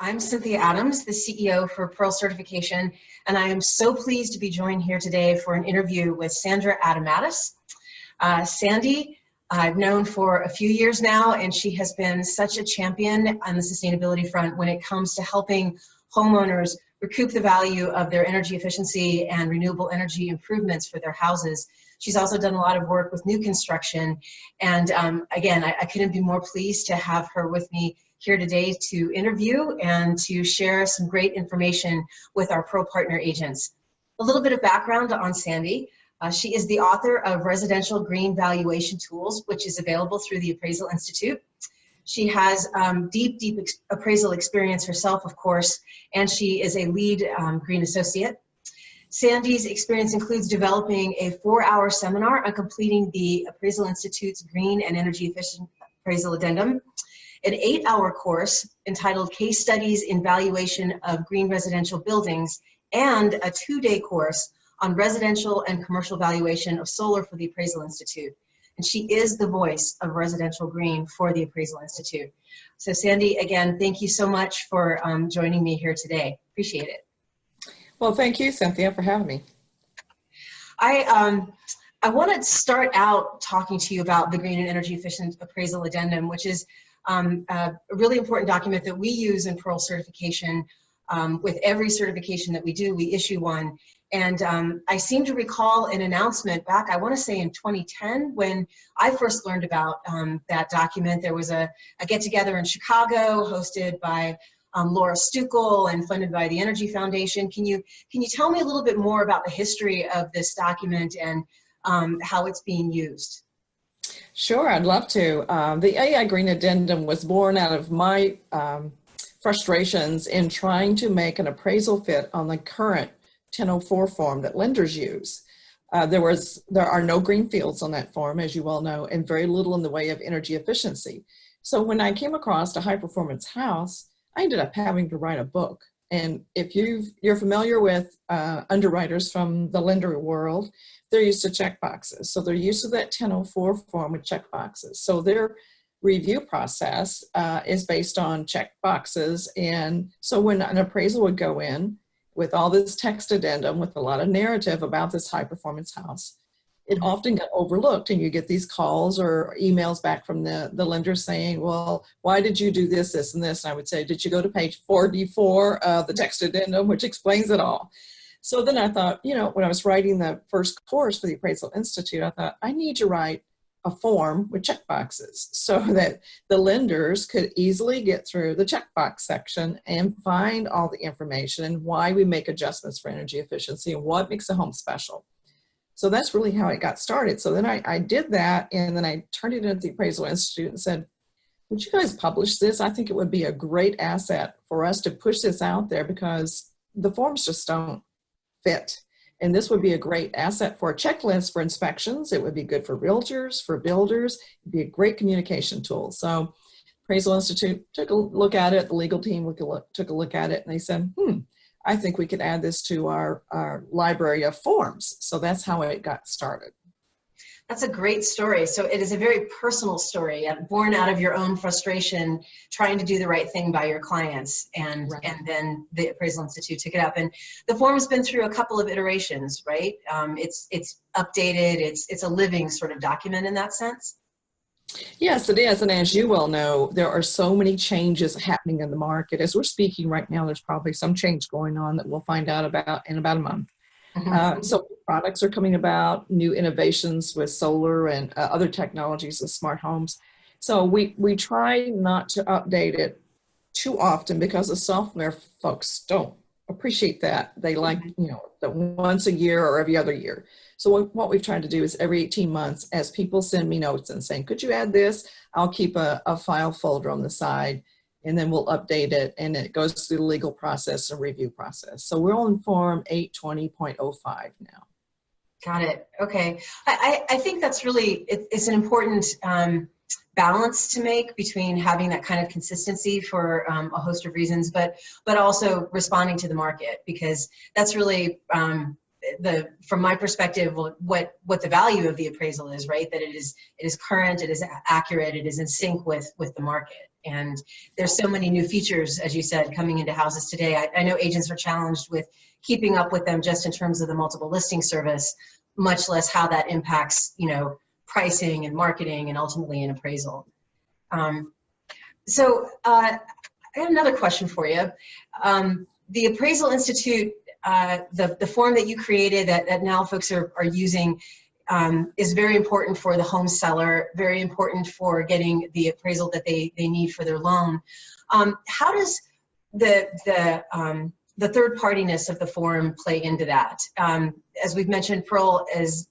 I'm Cynthia Adams, the CEO for Pearl Certification, and I am so pleased to be joined here today for an interview with Sandra Adomatis. Sandy, I've known for a few years now, and she has been such a champion on the sustainability front when it comes to helping homeowners recoup the value of their energy efficiency and renewable energy improvements for their houses. She's also done a lot of work with new construction, and again, I couldn't be more pleased to have her with me here today to interview and to share some great information with our Pro Partner agents. A little bit of background on Sandy. She is the author of Residential Green Valuation Tools, which is available through the Appraisal Institute. She has deep appraisal experience herself, of course, and she is a LEED Green Associate. Sandy's experience includes developing a 4-hour seminar on completing the Appraisal Institute's Green and Energy Efficient Appraisal Addendum, an 8-hour course entitled Case Studies in Valuation of Green Residential Buildings, and a 2-day course on residential and commercial valuation of solar for the Appraisal Institute. And she is the voice of residential green for the Appraisal Institute. So Sandy, again, thank you so much for joining me here today. Appreciate it. Well, thank you, Cynthia, for having me. I want to start out talking to you about the Green and Energy Efficient Appraisal Addendum, which is a really important document that we use in Pearl Certification. With every certification that we do, we issue one. And I seem to recall an announcement back, I want to say in 2010, when I first learned about that document. There was a get-together in Chicago hosted by Laura Stuckel and funded by the Energy Foundation. Can you tell me a little bit more about the history of this document and how it's being used? Sure, I'd love to. The AI Green Addendum was born out of my frustrations in trying to make an appraisal fit on the current 1004 form that lenders use. There are no green fields on that form, as you well know, and very little in the way of energy efficiency. So when I came across a high performance house, I ended up having to write a book. And if you're familiar with underwriters from the lender world, they're used to check boxes. So they're used to that 1004 form with check boxes. So their review process is based on check boxes. And so when an appraisal would go in with all this text addendum with a lot of narrative about this high performance house, it often got overlooked, and you get these calls or emails back from the lender saying, well, why did you do this, this, and this? And I would say, did you go to page 4D4 of the text addendum, which explains it all? So then I thought, when I was writing the first course for the Appraisal Institute, I thought, I need to write a form with checkboxes so that the lenders could easily get through the checkbox section and find all the information and why we make adjustments for energy efficiency and what makes a home special. So that's really how it got started. So then I did that, and then I turned it into the Appraisal Institute and said, would you guys publish this? I think it would be a great asset for us to push this out there because the forms just don't fit. And this would be a great asset for a checklist for inspections. It would be good for realtors, for builders. It'd be a great communication tool. So Appraisal Institute took a look at it. The legal team took a look at it, and they said, I think we could add this to our library of forms. So that's how it got started. That's a great story. So it is a very personal story, born out of your own frustration, trying to do the right thing by your clients. And then the Appraisal Institute took it up. And the form has been through a couple of iterations, right? It's updated. It's a living sort of document in that sense. Yes, it is. And as you well know, there are so many changes happening in the market. As we're speaking right now, there's probably some change going on that we'll find out about in about a month. So products are coming about, new innovations with solar and other technologies of smart homes. So we try not to update it too often because the software folks don't appreciate that. They like, that once a year or every other year. So what we've tried to do is every 18 months, as people send me notes and saying, could you add this? I'll keep a file folder on the side, and then we'll update it, and it goes through the legal process and review process. So we're on Form 820.05 now. Got it. Okay. I think that's really, it's an important balance to make between having that kind of consistency for a host of reasons, but also responding to the market, because that's really from my perspective, what the value of the appraisal is, right? That it is current, it is accurate, it is in sync with the market. And there's so many new features, as you said, coming into houses today. I know agents are challenged with keeping up with them just in terms of the multiple listing service, much less how that impacts, pricing and marketing and ultimately an appraisal. So I have another question for you. The Appraisal Institute, the form that you created that now folks are using is very important for the home seller, very important for getting the appraisal that they need for their loan. How does the third partiness of the form play into that? As we've mentioned, Pearl has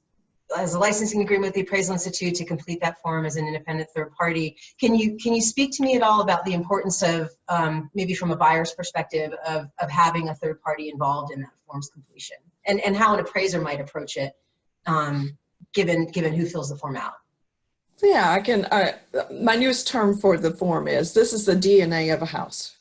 a licensing agreement with the Appraisal Institute to complete that form as an independent third party. Can you speak to me at all about the importance of, maybe from a buyer's perspective, of having a third party involved in that form's completion, and how an appraiser might approach it, given who fills the form out? Yeah, I can. My newest term for the form is, this is the DNA of a house.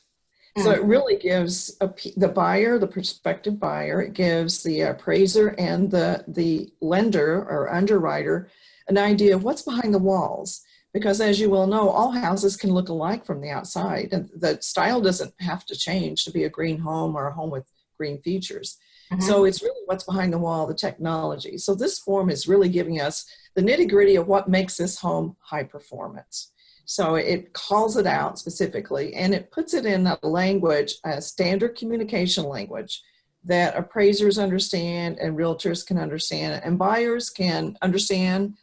So it really gives the buyer, the prospective buyer, it gives the appraiser and the lender or underwriter an idea of what's behind the walls. Because as you well know, all houses can look alike from the outside, and the style doesn't have to change to be a green home or a home with green features. So it's really what's behind the wall, the technology. So this form is really giving us the nitty-gritty of what makes this home high performance. So it calls it out specifically, and it puts it in a language, a standard communication language that appraisers understand and realtors can understand and buyers can understand,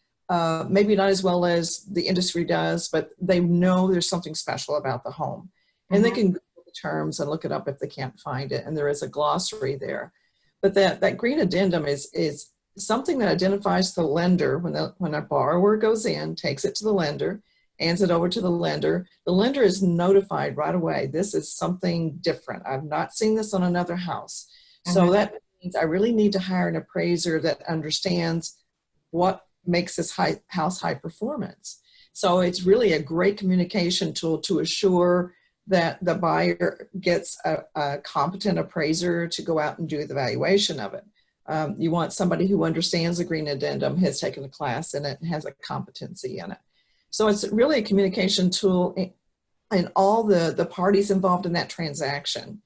maybe not as well as the industry does, but they know there's something special about the home. And they can Google the terms and look it up if they can't find it, and there is a glossary there. But that green addendum is something that identifies the lender when a borrower goes in, takes it to the lender, hands it over to the lender is notified right away. This is something different. I've not seen this on another house. So that means I really need to hire an appraiser that understands what makes this house high performance. So it's really a great communication tool to assure that the buyer gets a competent appraiser to go out and do the valuation of it. You want somebody who understands the green addendum, has taken a class in it, and has a competency in it. So it's really a communication tool in all the parties involved in that transaction.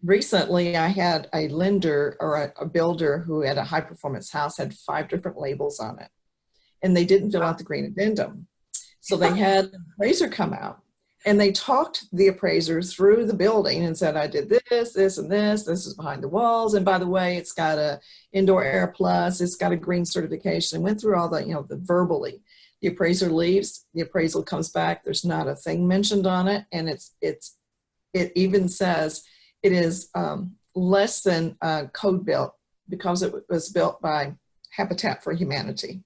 Recently, I had a lender or a builder who had a high performance house, had 5 different labels on it, and they didn't fill out the green addendum. So they had an appraiser come out, and they talked the appraiser through the building and said, I did this, this, and this. This is behind the walls. And by the way, it's got a indoor air plus, it's got a green certification, and went through all the, the verbally. The appraiser leaves, the appraisal comes back, there's not a thing mentioned on it, and it even says it is less than code built because it was built by Habitat for Humanity.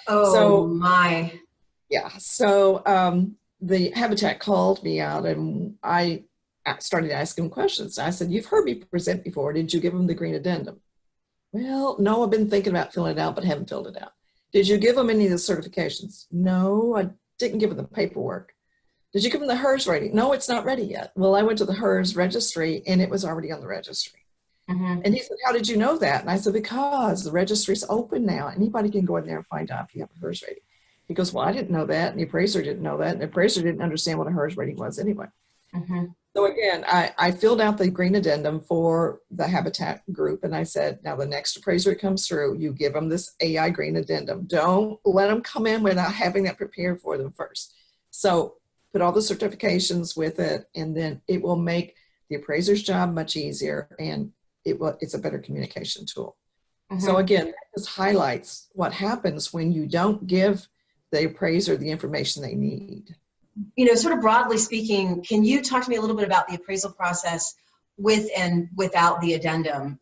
Oh, so, my. Yeah, so the Habitat called me out, and I started asking questions. I said, you've heard me present before, did you give them the green addendum? Well, no, I've been thinking about filling it out, but haven't filled it out. Did you give them any of the certifications? No, I didn't give them the paperwork. Did you give them the HERS rating? No, it's not ready yet. Well, I went to the HERS registry and it was already on the registry. And he said, how did you know that? And I said, because the registry's open now. Anybody can go in there and find out if you have a HERS rating. He goes, well, I didn't know that. And the appraiser didn't know that. And the appraiser didn't understand what a HERS rating was anyway. So again, I filled out the green addendum for the Habitat group, and I said, now the next appraiser that comes through, you give them this AI green addendum. Don't let them come in without having that prepared for them first. So put all the certifications with it, and then it will make the appraiser's job much easier, and it's a better communication tool. So again, this highlights what happens when you don't give the appraiser the information they need. Sort of broadly speaking, can you talk to me a little bit about the appraisal process with and without the addendum?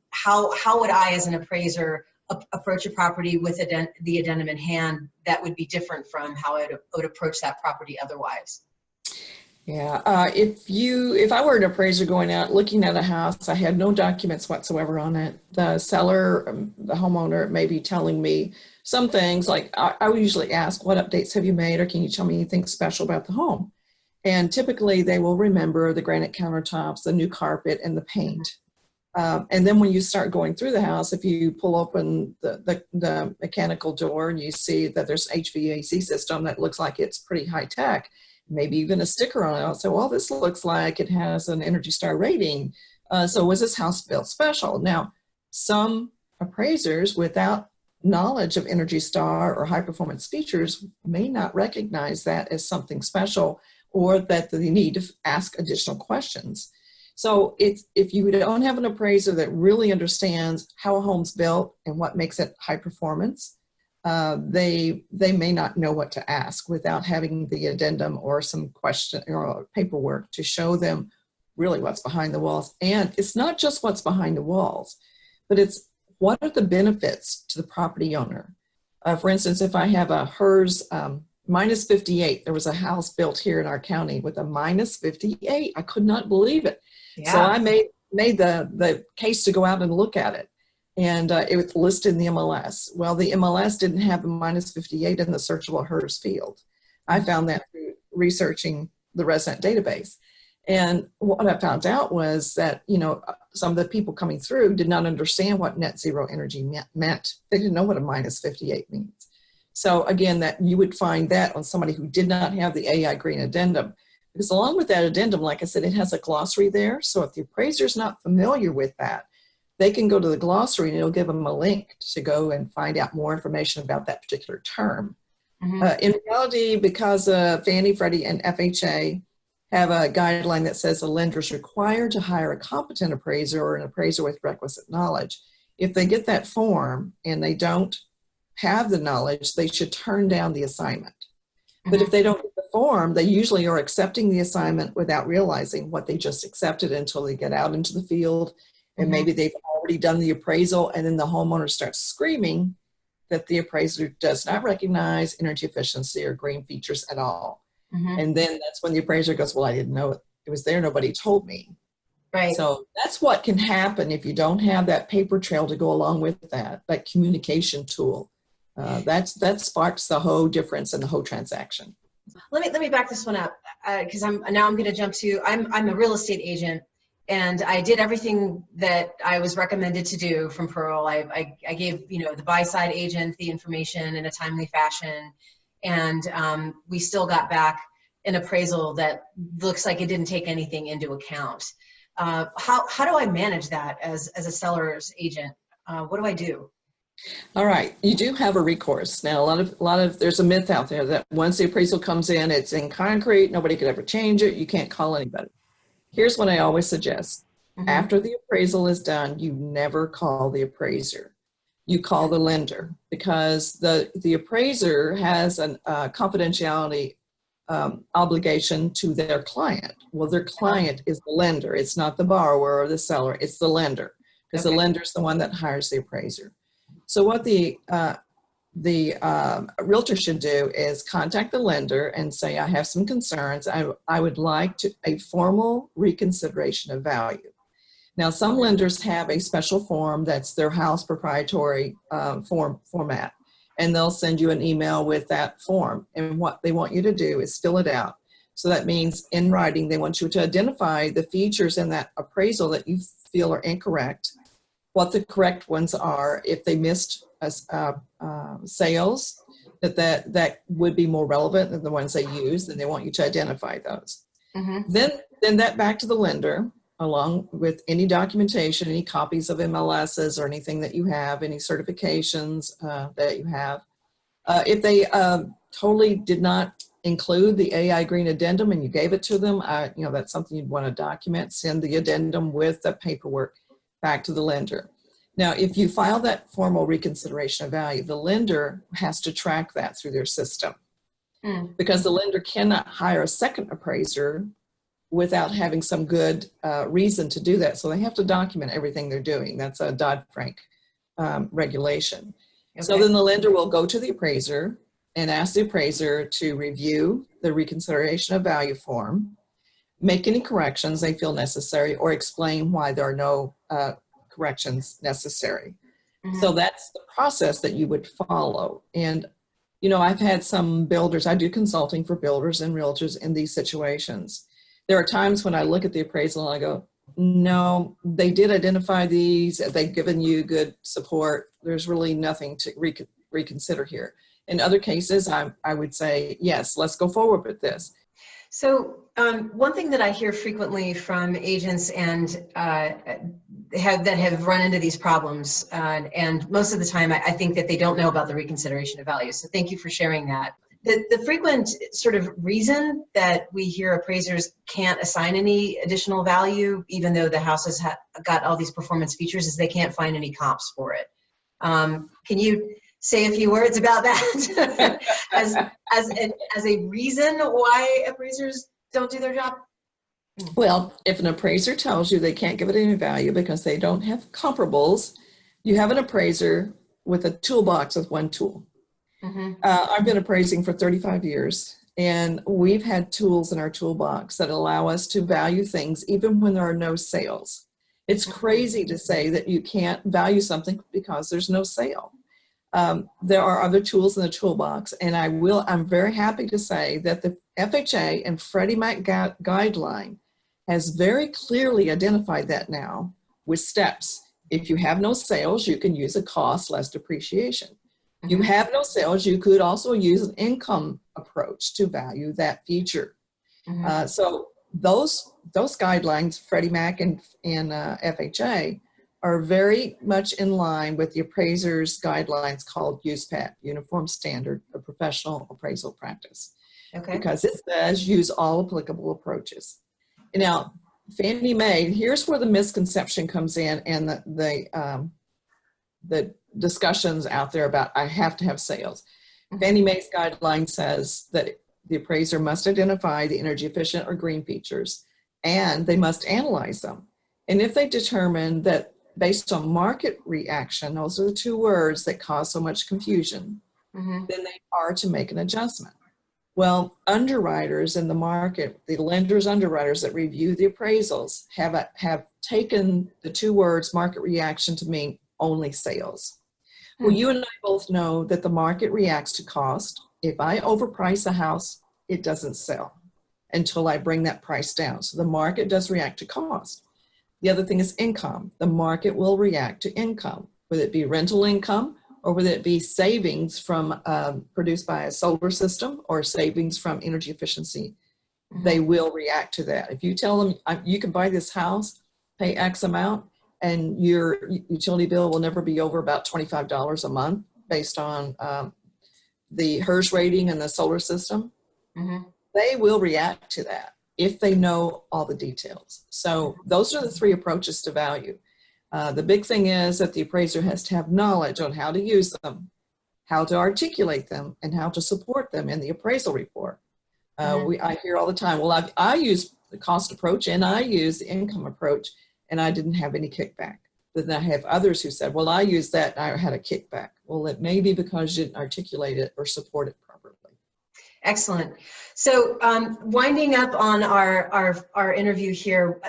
How would I, as an appraiser, approach a property with the addendum in hand that would be different from how I would approach that property otherwise? Yeah, if I were an appraiser going out looking at a house, I had no documents whatsoever on it. The seller, the homeowner, may be telling me some things like I would usually ask, what updates have you made, or can you tell me anything special about the home? And typically they will remember the granite countertops, the new carpet, and the paint. And then when you start going through the house, if you pull open the mechanical door and you see that there's an HVAC system that looks like it's pretty high tech, maybe even a sticker on it, I'll say, well, this looks like it has an Energy Star rating. So was this house built special? Now, some appraisers without knowledge of Energy Star or high performance features may not recognize that as something special, or that they need to ask additional questions. So if you don't have an appraiser that really understands how a home's built and what makes it high performance, they may not know what to ask without having the addendum or some question or paperwork to show them really what's behind the walls. And it's not just what's behind the walls, but it's what are the benefits to the property owner. For instance, if I have a HERS minus 58, there was a house built here in our county with a minus 58. I could not believe it. Yeah. So I made the case to go out and look at it. And it was listed in the MLS. Well, the MLS didn't have a minus 58 in the searchable HERS field. I found that through researching the resident database. And what I found out was that, you know, some of the people coming through did not understand what net zero energy meant. They didn't know what a minus 58 means. So again, that you would find that on somebody who did not have the AI Green Addendum. Because along with that addendum, like I said, it has a glossary there. So if the appraiser's not familiar with that, they can go to the glossary and it'll give them a link to go and find out more information about that particular term. Mm-hmm. In reality, because Fannie, Freddie, and FHA have a guideline that says a lender is required to hire a competent appraiser or an appraiser with requisite knowledge. If they get that form and they don't have the knowledge, they should turn down the assignment. Mm-hmm. But if they don't get the form, they usually are accepting the assignment without realizing what they just accepted until they get out into the field. And maybe they've already done the appraisal, and then the homeowner starts screaming that the appraiser does not recognize energy efficiency or green features at all. Mm-hmm. And then that's when the appraiser goes, well, I didn't know it was there. Nobody told me. Right. So that's what can happen if you don't have that paper trail to go along with that communication tool. That sparks the whole difference in the whole transaction. Let me back this one up because I'm going to jump to, I'm a real estate agent. And I did everything that I was recommended to do from Pearl. I gave, you know, the buy-side agent the information in a timely fashion. And we still got back an appraisal that looks like it didn't take anything into account. How do I manage that as a seller's agent? What do I do? All right, you do have a recourse. Now, a lot of there's a myth out there that once the appraisal comes in, it's in concrete, nobody could ever change it, you can't call anybody. Here's what I always suggest. Mm-hmm. After the appraisal is done, you never call the appraiser. You call the lender, because the appraiser has a confidentiality obligation to their client. Well, their client is the lender. It's not the borrower or the seller. It's the lender, because the lender is the one that hires the appraiser. So what the realtor should do is contact the lender and say, I have some concerns. I would like a formal reconsideration of value. Now, some lenders have a special form that's their house proprietary format, and they'll send you an email with that form. And what they want you to do is fill it out. So that means in writing, they want you to identify the features in that appraisal that you feel are incorrect, what the correct ones are. If they missed sales that would be more relevant than the ones they use, then they want you to identify those. Mm-hmm. Then that back to the lender, along with any documentation, any copies of MLSs or anything that you have, any certifications that you have. If they totally did not include the AI Green Addendum and you gave it to them, that's something you'd want to document. Send the addendum with the paperwork back to the lender. Now, if you file that formal reconsideration of value, the lender has to track that through their system, because the lender cannot hire a second appraiser without having some good reason to do that. So they have to document everything they're doing. That's a Dodd-Frank regulation. Okay. So then the lender will go to the appraiser and ask the appraiser to review the reconsideration of value form, make any corrections they feel necessary, or explain why there are no corrections necessary. Mm-hmm. So that's the process that you would follow. And, I've had some builders, I do consulting for builders and realtors in these situations. There are times when I look at the appraisal and I go, No, they did identify these. They've given you good support. There's really nothing to reconsider here. In other cases, I would say, yes, let's go forward with this. So one thing that I hear frequently from agents and that have run into these problems, and most of the time I think that they don't know about the reconsideration of value. So thank you for sharing that. The frequent sort of reason that we hear appraisers can't assign any additional value, even though the house has got all these performance features, is they can't find any comps for it. Can you say a few words about that as a reason why appraisers don't do their job? Well, if an appraiser tells you they can't give it any value because they don't have comparables, you have an appraiser with a toolbox with one tool. Mm-hmm. I've been appraising for 35 years, and we've had tools in our toolbox that allow us to value things even when there are no sales. It's crazy to say that you can't value something because there's no sale. There are other tools in the toolbox, and I'm very happy to say that the FHA and Freddie Mac guideline has very clearly identified that now with steps. If you have no sales, you can use a cost less depreciation. If you have no sales, you could also use an income approach to value that feature. Mm-hmm. So those guidelines, Freddie Mac and FHA, are very much in line with the appraiser's guidelines called USPAP, Uniform Standard of Professional Appraisal Practice. Okay. Because it says use all applicable approaches. Now, Fannie Mae, here's where the misconception comes in, and the discussions out there about I have to have sales. Mm-hmm. Fannie Mae's guideline says that the appraiser must identify the energy efficient or green features, and they must analyze them. And if they determine that based on market reaction, those are the two words that cause so much confusion, mm-hmm. then they are to make an adjustment. Well, underwriters in the market, the lenders underwriters that review the appraisals have taken the two words market reaction to mean only sales. Well, you and I both know that the market reacts to cost. If I overprice a house, it doesn't sell until I bring that price down. So the market does react to cost. The other thing is income. The market will react to income, whether it be rental income or whether it be savings from produced by a solar system or savings from energy efficiency. Mm-hmm. They will react to that. If you tell them you can buy this house, pay X amount, and your utility bill will never be over about $25 a month based on the HERS rating and the solar system, mm-hmm. they will react to that if they know all the details. So those are the three approaches to value. The big thing is that the appraiser has to have knowledge on how to use them, how to articulate them, and how to support them in the appraisal report. I hear all the time, well, I use the cost approach and I use the income approach, and I didn't have any kickback. But then I have others who said, well, I used that and I had a kickback. Well, it may be because you didn't articulate it or support it properly. Excellent. So winding up on our interview here,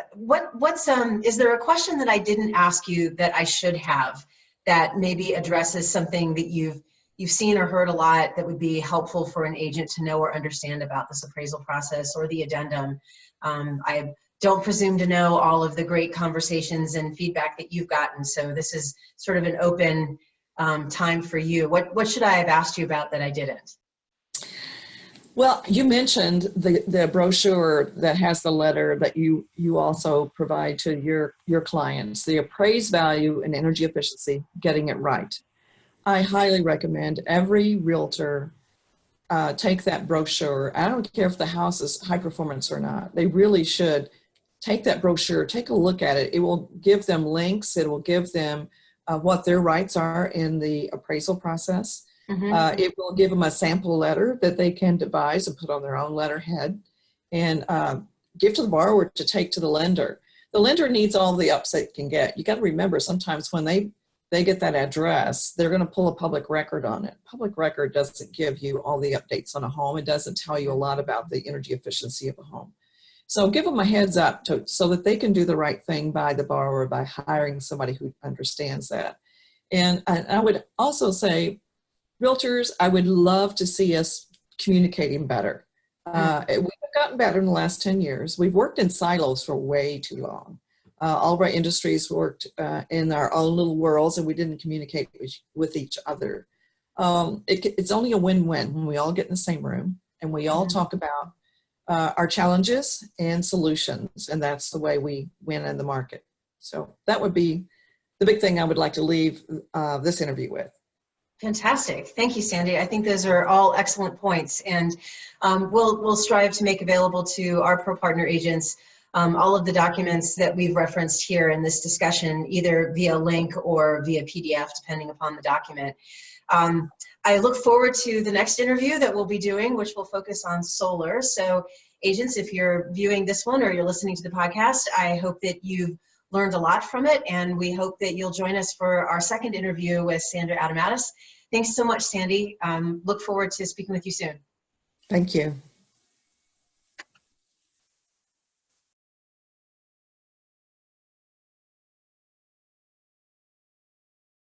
is there a question that I didn't ask you that I should have that maybe addresses something that you've seen or heard a lot that would be helpful for an agent to know or understand about this appraisal process or the addendum? I don't presume to know all of the great conversations and feedback that you've gotten, so this is sort of an open time for you. What should I have asked you about that I didn't? Well, you mentioned the brochure that has the letter that you also provide to your clients, the appraised value and energy efficiency, getting it right. I highly recommend every realtor take that brochure. I don't care if the house is high performance or not. They really should take that brochure, take a look at it. It will give them links. It will give them what their rights are in the appraisal process. Mm-hmm. It will give them a sample letter that they can devise and put on their own letterhead and give to the borrower to take to the lender. The lender needs all the ups they can get. You got to remember, sometimes when they get that address, they're going to pull a public record on it. Public record doesn't give you all the updates on a home. It doesn't tell you a lot about the energy efficiency of a home. So give them a heads up so that they can do the right thing by the borrower by hiring somebody who understands that. And I would also say, realtors, I would love to see us communicating better. We've gotten better in the last 10 years. We've worked in silos for way too long. All of our industries worked in our own little worlds, and we didn't communicate with each other. It's only a win-win when we all get in the same room and we all talk about our challenges and solutions, and that's the way we win in the market. So that would be the big thing I would like to leave this interview with. Fantastic. Thank you, Sandy. I think those are all excellent points, and we'll strive to make available to our Pro Partner agents all of the documents that we've referenced here in this discussion, either via link or via PDF, depending upon the document. I look forward to the next interview that we'll be doing, which will focus on solar. So agents, if you're viewing this one or you're listening to the podcast, I hope that you've learned a lot from it, and we hope that you'll join us for our second interview with Sandra Adomatis. Thanks so much, Sandy. Look forward to speaking with you soon. Thank you.